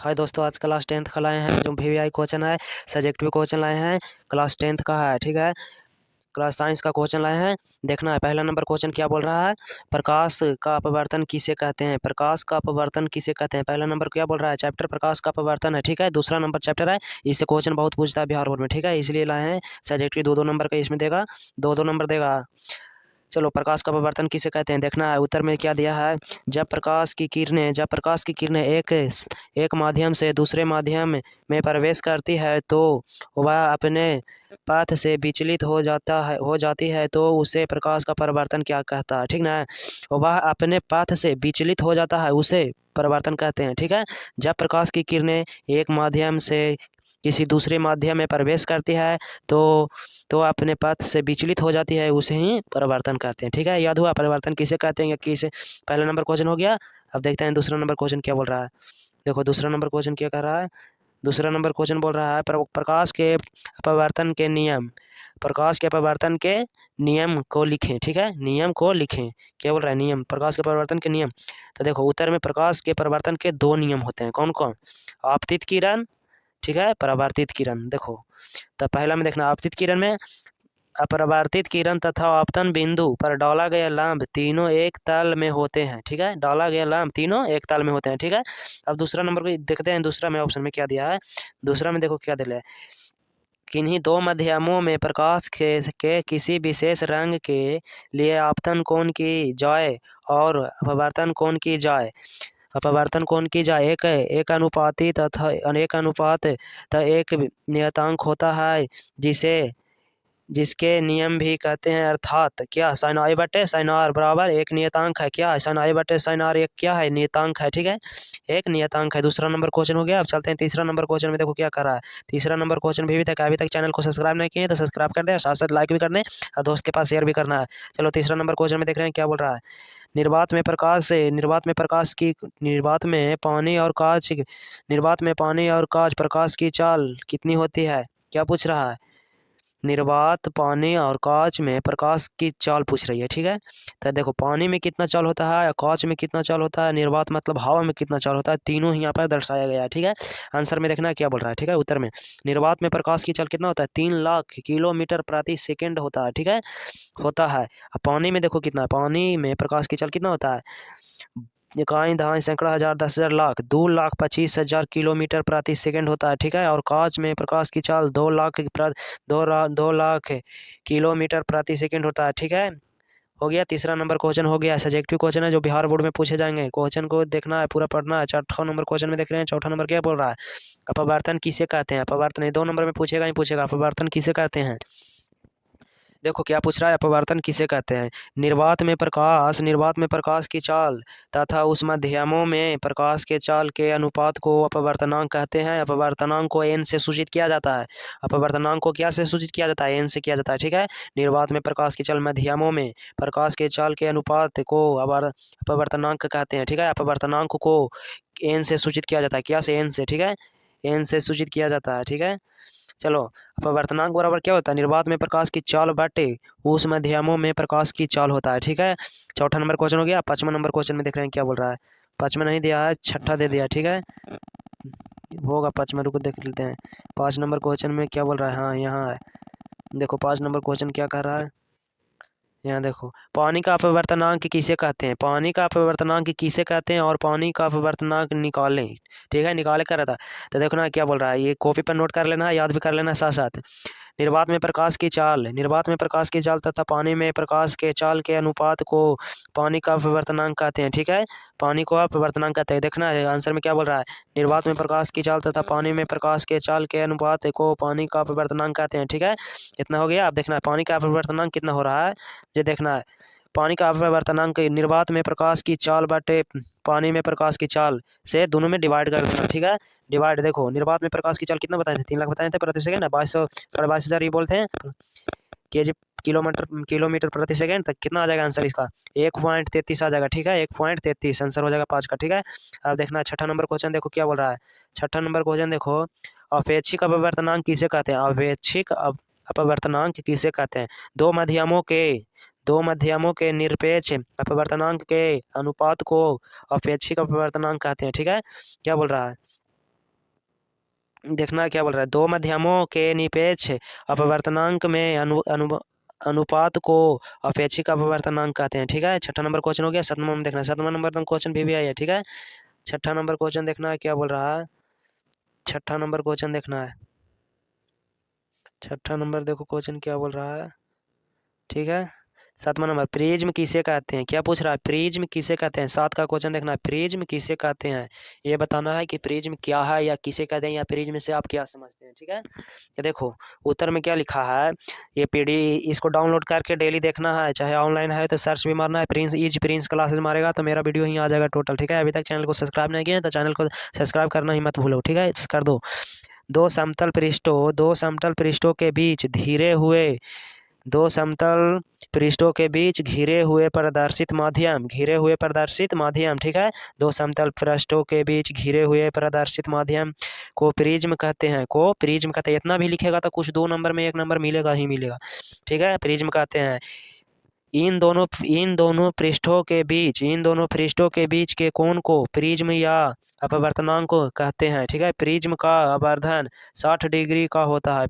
हाय दोस्तों, आज class 10th का लाए हैं जो वीवीआई क्वेश्चन है। सब्जेक्टिव क्वेश्चन लाए हैं, क्लास 10th का है। ठीक है, क्लास साइंस का क्वेश्चन लाए हैं। देखना है पहला नंबर क्वेश्चन क्या बोल रहा है। प्रकाश का अपवर्तन किसे कहते हैं? प्रकाश का अपवर्तन किसे कहते हैं? पहला नंबर क्या बोल रहा है? चैप्टर प्रकाश का अपवर्तन है। ठीक है, दूसरा नंबर चैप्टर है, इससे क्वेश्चन बहुत पूछता है बिहार बोर्ड में। ठीक है, इसलिए लाए हैं। सब्जेक्टिव दो दो नंबर का इसमें देगा, दो दो नंबर देगा। चलो, प्रकाश का अपवर्तन किसे कहते हैं देखना है। उत्तर में क्या दिया है। जब प्रकाश की किरणें एक माध्यम से दूसरे माध्यम में प्रवेश करती है तो वह अपने पथ से विचलित हो जाती है तो उसे प्रकाश का परावर्तन क्या कहता है। ठीक ना, वह अपने पथ से विचलित हो जाता है उसे परावर्तन कहते हैं। ठीक है, जब प्रकाश की किरणें एक माध्यम से किसी दूसरे माध्यम में प्रवेश करती है तो अपने पथ से विचलित हो जाती है, उसे ही परिवर्तन कहते हैं। ठीक है, याद हुआ परिवर्तन किसे कहते हैं या किसे। पहला नंबर क्वेश्चन हो गया। अब देखते हैं दूसरा नंबर क्वेश्चन क्या बोल रहा है। देखो दूसरा नंबर क्वेश्चन क्या कह रहा है। दूसरा नंबर क्वेश्चन बोल रहा है प्रकाश के अपवर्तन के नियम। प्रकाश के अपवर्तन के नियम को लिखें। ठीक है, नियम को लिखें। क्या बोल रहा है? नियम, प्रकाश के परिवर्तन के नियम। तो देखो उत्तर में प्रकाश के परिवर्तन के दो नियम होते हैं। कौन कौन? आपतित किरण, ठीक है, परावर्तित किरण। देखो तो पहला में देखना, आपतित किरण में अपरिवर्तित किरण तथा आपतन बिंदु पर डाला गया लंब तीनों एक तल में होते हैं। ठीक है, डाला गया लंब तीनों एक तल में होते हैं। ठीक है, अब दूसरा नंबर को देखते हैं। दूसरा में ऑप्शन में क्या दिया है। दूसरा में देखो क्या दिया है। किन्हीं दो माध्यमों में प्रकाश के किसी विशेष रंग के लिए आपतन कोण की जाए और अपवर्तन कोण की जाए। अपवर्तन कोण की जाए एक एक अनुपाती तथा अनेक अनुपात एक नियतांक होता है जिसके नियम भी कहते हैं। अर्थात क्या साइन आई बटे साइन आर बराबर एक नियतांक है। क्या साइन आई बटे साइन आर एक क्या है? नियतांक है। ठीक है, एक नियतांक है। दूसरा नंबर क्वेश्चन हो गया। अब चलते हैं तीसरा नंबर क्वेश्चन में। देखो क्या कर रहा है। तीसरा नंबर क्वेश्चन भी अभी तक चैनल को सब्सक्राइब नहीं किए तो सब्सक्राइब कर दे, साथ साथ लाइक भी करने और दोस्त के पास शेयर भी करना है। चलो तीसरा नंबर क्वेश्चन में देख रहे हैं क्या बोल रहा है। निर्वात में पानी और कांच प्रकाश की चाल कितनी होती है? क्या पूछ रहा है? निर्वात पानी और कांच में प्रकाश की चाल पूछ रही है। ठीक है, तो देखो पानी में कितना चाल होता है, कांच में कितना चाल होता है, निर्वात मतलब हवा में कितना चाल होता है, तीनों ही यहाँ पर दर्शाया गया है। ठीक है, आंसर में देखना है क्या बोल रहा है। ठीक है, उत्तर में निर्वात में प्रकाश की चाल कितना होता है? 3 लाख किलोमीटर प्रति सेकेंड होता है। ठीक है, होता है। अब पानी में देखो कितना है। पानी में प्रकाश की चाल कितना होता है? इकाई दहाई सैकड़ा हजार 10,000 लाख 2,25,000 किलोमीटर प्रति सेकंड होता है। ठीक है, और कांच में प्रकाश की चाल 2 लाख किलोमीटर प्रति सेकंड होता है। ठीक है, हो गया। तीसरा नंबर क्वेश्चन हो गया। सब्जेक्टिव क्वेश्चन है जो बिहार बोर्ड में पूछे जाएंगे। क्वेश्चन को देखना है, पूरा पढ़ना है। चौथा नंबर क्वेश्चन में देख रहे हैं। चौथा नंबर क्या बोल रहा है। अपवर्तन किसे कहते हैं? अपवर्तन 2 नंबर में पूछेगा ही पूछेगा। अपवर्तन किसे कहते हैं? देखो क्या पूछ रहा है। अपवर्तन किसे कहते हैं? निर्वात में प्रकाश की चाल तथा उस माध्यमों में प्रकाश के चाल के अनुपात को अपवर्तनांक कहते हैं। अपवर्तनांक को एन से सूचित किया जाता है। अपवर्तनांक को क्या से सूचित किया जाता है? एन से किया जाता है। ठीक है, निर्वात में प्रकाश की चाल माध्यमों में प्रकाश के चाल के अनुपात को अपवर्तनांक कहते हैं। ठीक है, अपवर्तनांक को एन से सूचित किया जाता है। क्या से? एन से। ठीक है, एन से सूचित किया जाता है। ठीक है, चलो अपवर्तनांक बराबर क्या होता है? निर्वात में प्रकाश की चाल बटे उस माध्यमों में प्रकाश की चाल होता है। ठीक है, चौथा नंबर क्वेश्चन हो गया। पांचवा नंबर क्वेश्चन में देख रहे हैं क्या बोल रहा है। पांचवा नहीं दिया है, छठा दे दिया। ठीक है, होगा पांचवा, रुको देख लेते हैं। 5 नंबर क्वेश्चन में क्या बोल रहा है। हाँ यहाँ है, देखो 5 नंबर क्वेश्चन क्या कर रहा है। यहाँ देखो, पानी का अपवर्तनांक किसे कहते हैं? पानी का अपवर्तनांक किसे कहते हैं और पानी का अपवर्तनांक निकालें। ठीक है, निकाले कर रहा था। तो देखो ना क्या बोल रहा है, ये कॉपी पर नोट कर लेना, याद भी कर लेना साथ साथ। निर्वात में प्रकाश की चाल तथा पानी में प्रकाश के चाल के अनुपात को पानी का अपवर्तनांक कहते हैं। ठीक है, पानी को अपवर्तनांक कहते हैं। देखना है आंसर में क्या बोल रहा है। निर्वात में प्रकाश की चाल तथा पानी में प्रकाश के चाल के अनुपात को पानी का अपवर्तनांक कहते हैं। ठीक है, इतना हो गया। अब देखना है पानी का अपवर्तनांक कितना हो रहा है, ये देखना है। पानी का अपवर्तनांक निर्वात में प्रकाश की चाल बटे पानी में प्रकाश की चाल से दोनों में डिवाइड कर देना। ठीक है, डिवाइड। देखो निर्वात में प्रकाश की चाल कितना बताए थे? 3 लाख बताए थे प्रति सेकंड। 2200 22,500 ये बोलते हैं के जी किलोमीटर प्रति सेकंड। तक कितना आ जाएगा आंसर इसका? 1.33 आ जाएगा। ठीक है, 1.33 आंसर हो जाएगा 5 का। ठीक है, अब देखना है छठा नंबर क्वेश्चन। देखो क्या बोल रहा है। छठा नंबर क्वेश्चन देखो, अपेक्षिक अपवर्तनांक किसे कहते हैं? अपवर्तनांक किसे कहते हैं? दो माध्यमों के निरपेक्ष अपवर्तनांक के अनुपात को अपेक्षिक अपवर्तनांक कहते हैं। ठीक है, क्या बोल रहा है। देखना क्या बोल रहा है, दो माध्यमों के निरपेक्ष अपवर्तनांक में अनुपात को अपेक्षिक अपवर्तनांक कहते हैं। ठीक है, छठा नंबर क्वेश्चन हो गया। सातवां नंबर देखना, सातवां नंबर क्वेश्चन भी आया है। ठीक है, छठा नंबर क्वेश्चन देखना है क्या बोल रहा है, छठा नंबर क्वेश्चन देखना है, छठा नंबर देखो क्वेश्चन क्या बोल रहा है। ठीक है, सातवां नंबर, प्रिज्म किसे कहते हैं, क्या पूछ रहा है, प्रिज्म किसे कहते हैं। सात का क्वेश्चन देखना है, प्रिज्म किसे कहते हैं, ये बताना है कि प्रिज्म क्या है या किसे कहते हैं या प्रिज्म से आप क्या समझते हैं। ठीक है, ये देखो उत्तर में क्या लिखा है, ये पीडी इसको डाउनलोड करके डेली देखना है, चाहे ऑनलाइन है तो सर्च भी मारना है, प्रिंस क्लासेस मारेगा तो मेरा वीडियो ही आ जाएगा टोटल। ठीक है, अभी तक चैनल को सब्सक्राइब नहीं किया तो चैनल को सब्सक्राइब करना ही मत भूलो। ठीक है, कर दो। दो समतल पृष्ठों के बीच धीरे हुए दो समतल पृष्ठों के बीच घिरे हुए प्रदर्शित माध्यम। ठीक है, दो समतल पृष्ठों के बीच घिरे हुए प्रदर्शित माध्यम को प्रिज्म कहते हैं, इतना भी लिखेगा तो कुछ 2 नंबर में 1 नंबर मिलेगा ही मिलेगा। ठीक है, प्रिज्म कहते हैं इन दोनों पृष्ठों के बीच के कोण को प्रिज्म या अपवर्तनांक को कहते हैं। ठीक है, प्रिज्म का आवर्धन 60 डिग्री का होता है,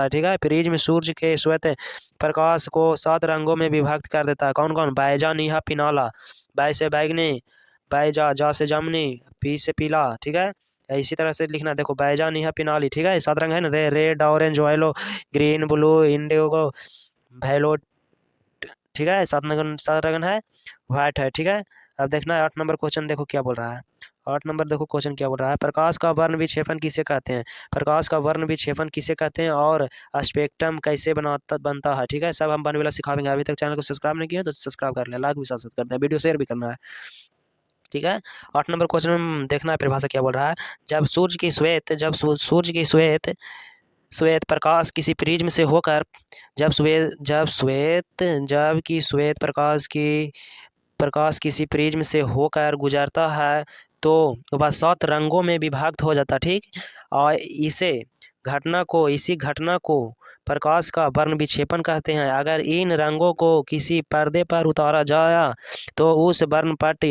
ठीक है, प्रिज्म सूर्य के श्वेत प्रकाश को 7 रंगों में विभक्त कर देता है। कौन कौन, बैजा नीहा पिनाला, बै से बैगनी, बैजा जा से जामनी, पी से पीला। ठीक है, इसी तरह से लिखना, देखो बैजा नीहा पिनाली। ठीक है, 7 रंग है ना, red orange yellow green blue indigo violet. ठीक है, 7 रंग है, व्हाइट है। ठीक है, अब देखना है 8 नंबर क्वेश्चन, देखो क्या बोल रहा है, 8 नंबर देखो क्वेश्चन क्या बोल रहा है, प्रकाश का वर्ण विक्षेपण किसे कहते हैं, और स्पेक्ट्रम कैसे बनता है। ठीक है, सब हम बनवेला सिखाएंगे। अभी तक चैनल को सब्सक्राइब नहीं किया तो सब्सक्राइब कर ले, लाइक भी साथ कर दें, वीडियो शेयर भी करना है। ठीक है, 8 नंबर क्वेश्चन में देखना है परिभाषा क्या बोल रहा है, जब सूर्य की श्वेत प्रकाश किसी प्रिज्म से होकर जब कि श्वेत प्रकाश किसी प्रिज्म से होकर गुजरता है तो वह 7 रंगों में विभक्त हो जाता है। ठीक, और इसी घटना को प्रकाश का वर्ण विक्षेपण कहते हैं। अगर इन रंगों को किसी पर्दे पर उतारा जाए तो उस वर्णपट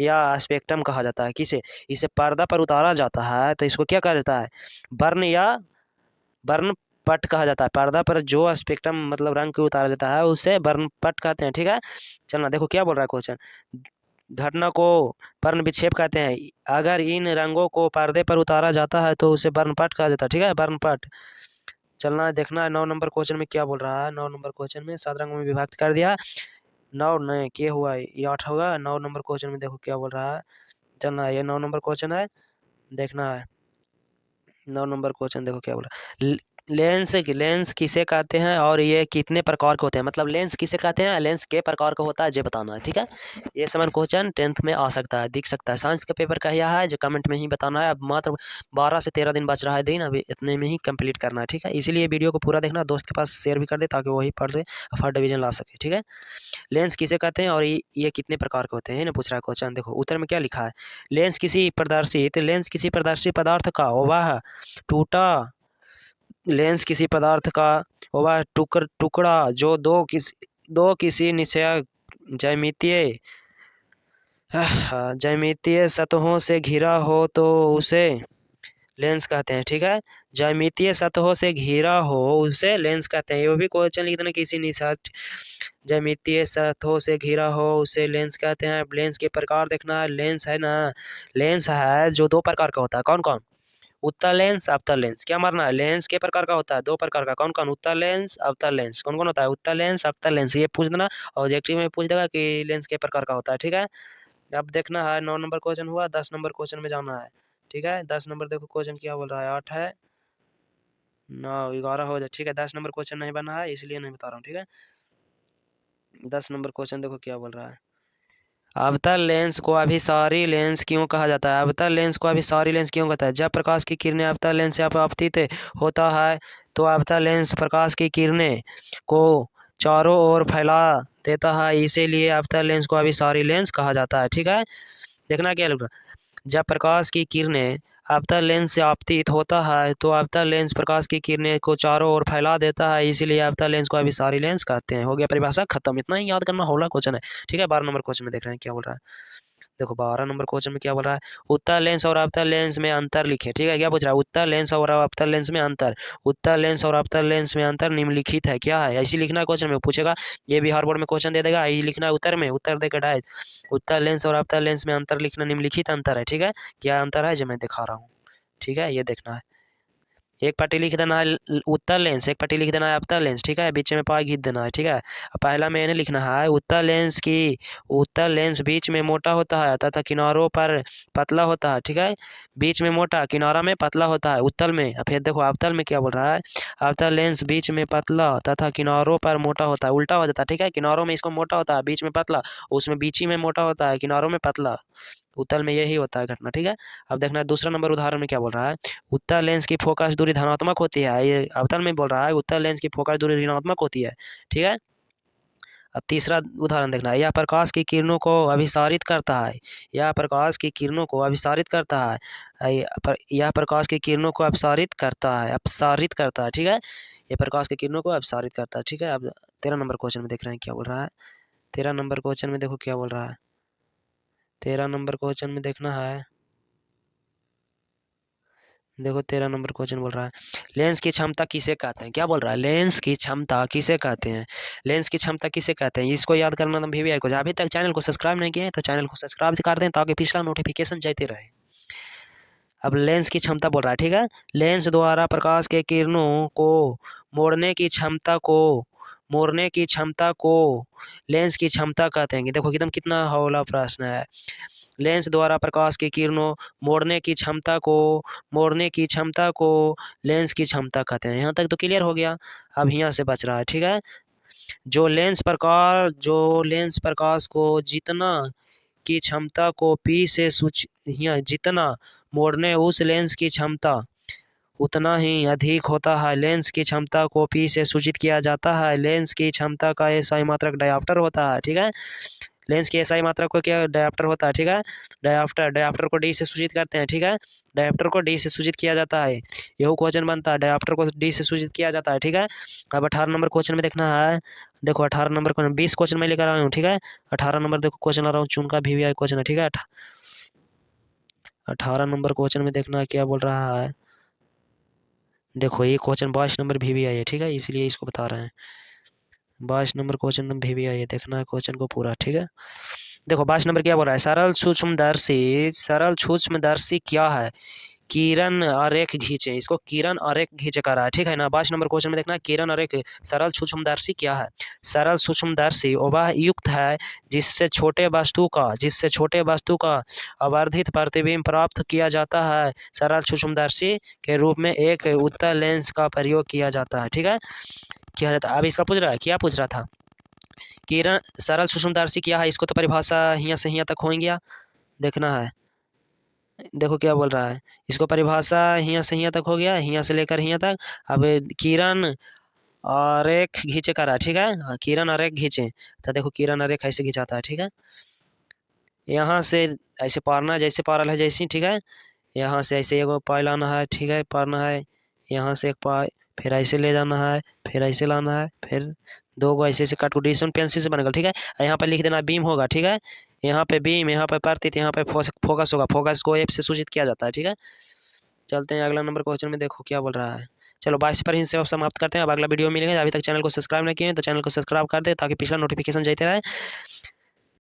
या स्पेक्ट्रम कहा जाता है। इसे पर्दा पर उतारा जाता है तो इसको क्या कहा जाता है, वर्ण या वर्णपट कहा जाता है। पर्दा पर जो स्पेक्ट्रम मतलब रंग को उतारा जाता है उसे वर्णपट कहते हैं। ठीक है, चलना देखो क्या बोल रहा है क्वेश्चन, घटना को वर्ण विक्षेप कहते हैं। अगर इन रंगों को पर्दे पर उतारा जाता है तो उसे वर्णपट कहा जाता है। ठीक है, वर्णपट। चलना है, देखना है 9 नंबर क्वेश्चन में क्या बोल रहा है, 9 नंबर क्वेश्चन में 7 रंगों में विभक्त कर दिया, 9 नहीं क्या हुआ, ये 8 होगा। 9 नंबर क्वेश्चन में देखो क्या बोल रहा है, चलना है, ये 9 नंबर क्वेश्चन है, देखना है 9 नंबर क्वेश्चन देखो क्या बोल रहा है, लेंस किसे कहते हैं और ये कितने प्रकार के होते हैं, मतलब लेंस किसे कहते हैं, लेंस के प्रकार का होता है ये बताना है। ठीक है, ये समान क्वेश्चन 10th में आ सकता है, दिख सकता है। साइंस का पेपर का यह है जो कमेंट में ही बताना है। अब मात्र 12 से 13 दिन बच रहा है दिन, अभी इतने में ही कंप्लीट करना है। ठीक है, इसीलिए वीडियो को पूरा देखना, दोस्त के पास शेयर भी कर दे ताकि वही पढ़ ले, फर्स्ट डिवीजन ला सके। ठीक है, लेंस किसे कहते हैं और ये कितने प्रकार के होते हैं ना पूछ रहा है क्वेश्चन। देखो उत्तर में क्या लिखा है, लेंस किसी प्रदर्शित पदार्थ का वह टूटा लेंस किसी पदार्थ का वह टुकड़ा जो दो किसी निश्चय ज्यामितीय सतहों से घिरा हो तो उसे लेंस कहते हैं। ठीक है, ज्यामितीय सतहों से घिरा हो उसे लेंस कहते हैं। ये भी क्वेश्चन लिख देना, किसी निश्चय ज्यामितीय सतहों से घिरा हो उसे लेंस कहते हैं। लेंस के प्रकार देखना है, लेंस है ना, लेंस है जो 2 प्रकार का होता है। कौन कौन, उत्तल लेंस अवतल लेंस। क्या मारना है, लेंस के प्रकार का होता है 2 प्रकार का। कौन कौन, उत्तल लेंस अवतल लेंस। कौन कौन होता है, उत्तल लेंस अवतल लेंस। ये पूछ देना, ऑब्जेक्टिव में पूछ देगा कि लेंस के प्रकार का होता है। ठीक है, अब देखना है 9 नंबर क्वेश्चन हुआ, 10 नंबर क्वेश्चन में जाना है। ठीक है, 10 नंबर देखो क्वेश्चन क्या बोल रहा है, 8 है 9 11 हो जाए। ठीक है, 10 नंबर क्वेश्चन नहीं बना है इसलिए नहीं बता रहा हूँ। ठीक है, 10 नंबर क्वेश्चन देखो क्या बोल रहा है, अवतल लेंस को अभिसारी लेंस क्यों कहा जाता है, अवतल लेंस को अभिसारी लेंस क्यों कहता है, जब प्रकाश की किरणें अवतल लेंस से आपतित होता है तो अवतल लेंस प्रकाश की किरणें को चारों ओर फैला देता है, इसीलिए अवतल लेंस को अभिसारी लेंस कहा जाता है। ठीक है, देखना क्या लग रहा है, जब प्रकाश की किरणें अवतल लेंस से आपतित होता है तो अवतल लेंस प्रकाश की किरणें को चारों ओर फैला देता है, इसीलिए अवतल लेंस को अभिसारी लेंस कहते हैं। हो गया परिभाषा खत्म, इतना ही याद करना होला क्वेश्चन है। ठीक है, 12 नंबर क्वेश्चन में देख रहे हैं क्या बोल रहा है, देखो 12 नंबर क्वेश्चन में क्या बोल रहा है, उत्तल लेंस और अवतल लेंस में अंतर लिखे। ठीक है, क्या पूछ रहा है, उत्तल लेंस और अवतल लेंस में अंतर। उत्तल लेंस और अवतल लेंस में अंतर निम्नलिखित है, क्या है, ऐसी लिखना है क्वेश्चन में पूछेगा। ये बिहार बोर्ड में क्वेश्चन दे देगा, यही लिखना है उत्तर में, उत्तर देकर डायरेक्ट उत्तल लेंस और अवतल लेंस में अंतर लिखना, निम्नलिखित अंतर है। ठीक है, क्या अंतर है जो मैं दिखा रहा हूँ। ठीक है, ये देखना है, एक पट्टी लिख देना है उत्तल लेंस, एक पट्टी लिख देना है अवतल लेंस। ठीक है, बीच में पाई खींच देना है। ठीक है, पहला में मैंने लिखना है उत्तल लेंस बीच में मोटा होता है तथा किनारों पर पतला होता है। ठीक है, बीच में मोटा, किनारा में पतला होता है उत्तल में। फिर देखो अवतल में क्या बोल रहा है, अवतल लेंस बीच में पतला तथा किनारों पर मोटा होता है, उल्टा हो जाता है। ठीक है, किनारों में इसको मोटा होता है, बीच में पतला, उसमें बीच ही में मोटा होता है, किनारों में पतला। उत्तल में यही होता है घटना। ठीक है, अब देखना दूसरा नंबर उदाहरण में क्या बोल रहा है, उत्तल लेंस की फोकस दूरी धनात्मक होती है। ये अवतल में बोल रहा है उत्तल लेंस की फोकस दूरी ऋणात्मक होती है। ठीक है, अब तीसरा उदाहरण देखना है, यह प्रकाश की किरणों को अभिसारित करता है। यह प्रकाश की किरणों को अभिसारित करता है। यह प्रकाश की किरणों को अपसारित करता है, अपसारित करता है। ठीक है, यह प्रकाश की किरणों को अपसारित करता है। ठीक है, अब 13 नंबर क्वेश्चन में देख रहे हैं क्या बोल रहा है। 13 नंबर क्वेश्चन में देखो क्या बोल रहा है, 13 नंबर क्वेश्चन में देखना है, देखो 13 नंबर क्वेश्चन बोल रहा है, लेंस की क्षमता किसे कहते हैं। क्या बोल रहा है, लेंस की क्षमता किसे कहते हैं। लेंस की क्षमता किसे कहते हैं, इसको याद करना तो भी कुछ। अभी तक चैनल को सब्सक्राइब नहीं किए हैं तो चैनल को सब्सक्राइब कर दें ताकि पिछला नोटिफिकेशन जाते रहे। अब लेंस की क्षमता बोल रहा है। ठीक है, लेंस द्वारा प्रकाश के किरणों को मोड़ने की क्षमता को मोड़ने की क्षमता को लेंस की क्षमता कहते हैं। देखो एकदम कितना हौला प्रश्न है। लेंस द्वारा प्रकाश की किरणों मोड़ने की क्षमता को लेंस की क्षमता कहते हैं। यहाँ तक तो क्लियर हो गया, अब यहाँ से बच रहा है। ठीक है, जो लेंस प्रकाश को जितना की क्षमता को पी से यहाँ जितना मोड़ने उस लेंस की क्षमता उतना ही अधिक होता है। लेंस की क्षमता को पी से सूचित किया जाता है। लेंस की क्षमता का एसआई मात्रक डायोप्टर होता है। ठीक है, लेंस की एसआई मात्रा को क्या डायोप्टर होता है। ठीक है, डायोप्टर को डी से सूचित करते हैं। ठीक है, डायोप्टर को डी से सूचित किया जाता है, यही क्वेश्चन बनता है, डायोप्टर को डी से सूचित किया जाता है। ठीक है, अब 18 नंबर क्वेश्चन में देखना है, देखो 18 नंबर क्वेश्चन 20 क्वेश्चन में लेकर आया हूँ। ठीक है, 18 नंबर देखो क्वेश्चन आ रहा हूँ, चुनका VVI क्वेश्चन है। ठीक है, 18 नंबर क्वेश्चन में देखना है क्या बोल रहा है, देखो ये क्वेश्चन 22 नंबर VVI है। ठीक है, इसलिए इसको बता रहे हैं, 22 नंबर क्वेश्चन नंबर VVI है, देखना है क्वेश्चन को पूरा। ठीक है, देखो 22 नंबर क्या बोल रहा है, सरल सूक्ष्मदर्शी क्या है, किरण आरेख खींचे। इसको किरण आरेख खींचे कर रहा है। ठीक है ना, 22 नंबर क्वेश्चन में देखना किरण आरेख, सरल सूक्ष्मदर्शी क्या है। सरल सूक्ष्मदर्शी वह युक्त है जिससे छोटे वस्तु का आवर्धित प्रतिबिंब प्राप्त किया जाता है। सरल सूक्ष्मदर्शी के रूप में एक उत्तल लेंस का प्रयोग किया जाता है। ठीक है, किया जाता है। अब इसका पूछ रहा है, क्या पूछ रहा था, किरण सरल सूक्ष्मदर्शी क्या है, इसको तो परिभाषा यहाँ से यहाँ तक हो गया, देखना है। देखो क्या बोल रहा है, इसको परिभाषा यहाँ से यहाँ तक हो गया, यहाँ से लेकर यहाँ तक। अब किरण आरेख खींचे करा। ठीक है, किरण आरेख खींचे, तो देखो किरण आरेख ऐसे खींचाता है। ठीक है, यहाँ से ऐसे पारना, जैसे पारल है जैसी। ठीक है, यहाँ से ऐसे एगो पाई लाना है। ठीक है, पारना है, यहाँ से एक पाई, फिर ऐसे ले जाना है, फिर ऐसे लाना है, फिर दो गो ऐसे कार्टेशियन पेंसिल से बनेगा। ठीक है, यहाँ पे लिख देना बीम होगा। ठीक है, यहाँ पे बीम, यहाँ पे प्रतीत, यहाँ पे फोकस होगा, फोकस को एफ से सूचित किया जाता है। ठीक है, चलते हैं अगला नंबर क्वेश्चन में, देखो क्या बोल रहा है। चलो 22 पर ही से समाप्त करते हैं, अब अगला वीडियो मिलेगा। अभी तक चैनल को सब्सक्राइब नहीं किए तो चैनल को सब्सक्राइब कर दे ताकि पिछला नोटिफिकेशन जाते रहे।